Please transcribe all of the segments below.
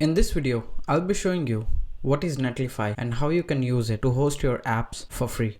In this video, I'll be showing you what is Netlify and how you can use it to host your apps for free.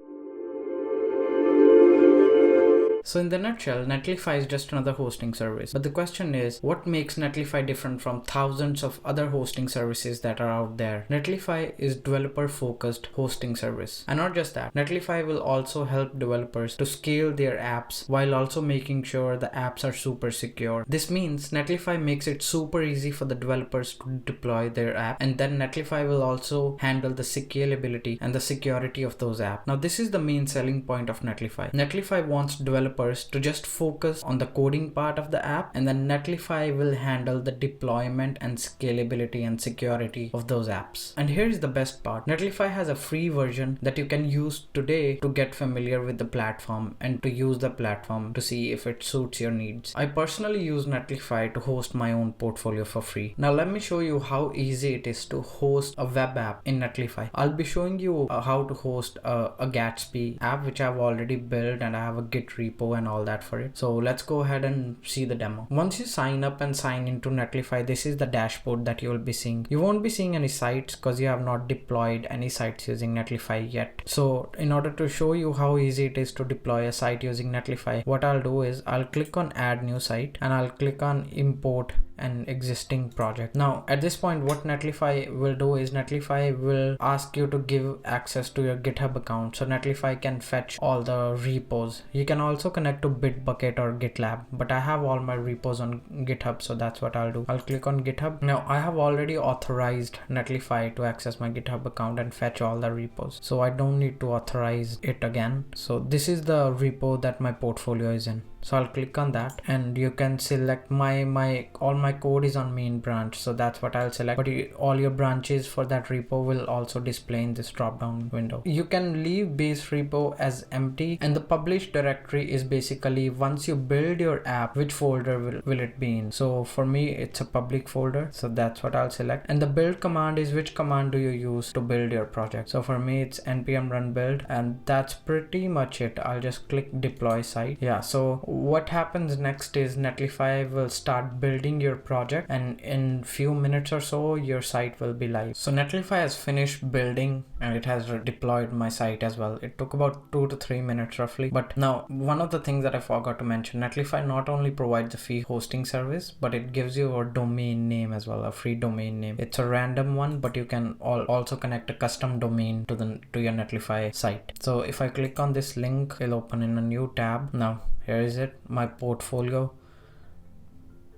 So in the nutshell, Netlify is just another hosting service. But the question is, what makes Netlify different from thousands of other hosting services that are out there? Netlify is developer-focused hosting service. And not just that, Netlify will also help developers to scale their apps while also making sure the apps are super secure. This means Netlify makes it super easy for the developers to deploy their app, and then Netlify will also handle the scalability and the security of those apps. Now this is the main selling point of Netlify. Netlify wants developers to just focus on the coding part of the app, and then Netlify will handle the deployment and scalability and security of those apps. And here's the best part. Netlify has a free version that you can use today to get familiar with the platform and to use the platform to see if it suits your needs. I personally use Netlify to host my own portfolio for free. Now let me show you how easy it is to host a web app in Netlify. I'll be showing you how to host a Gatsby app, which I've already built, and I have a Git repo and all that for it. So let's go ahead and see the demo. Once you sign up and sign into Netlify, this is the dashboard that you will be seeing. You won't be seeing any sites because you have not deployed any sites using Netlify yet. So in order to show you how easy it is to deploy a site using Netlify, what I'll do is I'll click on add new site and I'll click on import an existing project. Now at this point, what Netlify will do is Netlify will ask you to give access to your GitHub account, so Netlify can fetch all the repos. You can also connect to Bitbucket or GitLab, but I have all my repos on GitHub, so that's what I'll do. I'll click on GitHub. Now I have already authorized Netlify to access my GitHub account and fetch all the repos, so I don't need to authorize it again. So this is the repo that my portfolio is in. So I'll click on that, and you can select all my code is on main branch, so that's what I'll select, but all your branches for that repo will also display in this drop down window. You can leave base repo as empty, and the published directory is basically once you build your app, which folder will it be in. So for me it's a public folder, so that's what I'll select. And the build command is which command do you use to build your project. So for me it's npm run build, and that's pretty much it. I'll just click deploy site. Yeah, so what happens next is Netlify will start building your project, and in few minutes or so your site will be live. So Netlify has finished building and it has deployed my site as well. It took about 2 to 3 minutes roughly. But now one of the things that I forgot to mention, Netlify not only provides a free hosting service, but it gives you a domain name as well, a free domain name. It's a random one, but you can also connect a custom domain to your Netlify site. So if I click on this link, it'll open in a new tab. Now here is it, my portfolio.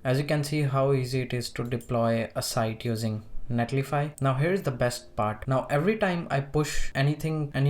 As you can see how easy it is to deploy a site using Netlify. Now here's the best part. Now every time I push any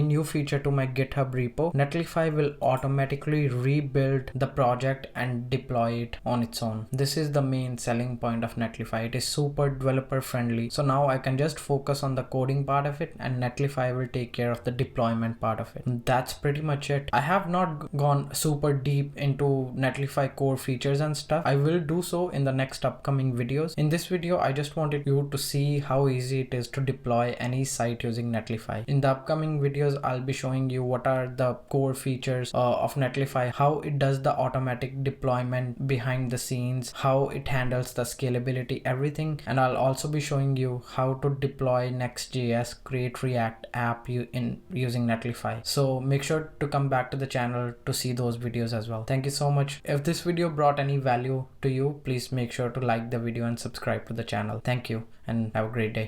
new feature to my GitHub repo, Netlify will automatically rebuild the project and deploy it on its own. This is the main selling point of Netlify. It is super developer friendly. So now I can just focus on the coding part of it, and Netlify will take care of the deployment part of it. And that's pretty much it. I have not gone super deep into Netlify core features and stuff. I will do so in the next upcoming videos. In this video, I just wanted you to see how easy it is to deploy any site using Netlify. In the upcoming videos, I'll be showing you what are the core features of Netlify, how it does the automatic deployment behind the scenes, how it handles the scalability, everything. And I'll also be showing you how to deploy Next.js, create React app using Netlify. So make sure to come back to the channel to see those videos as well. Thank you so much. If this video brought any value to you, please make sure to like the video and subscribe to the channel. Thank you and have a great day.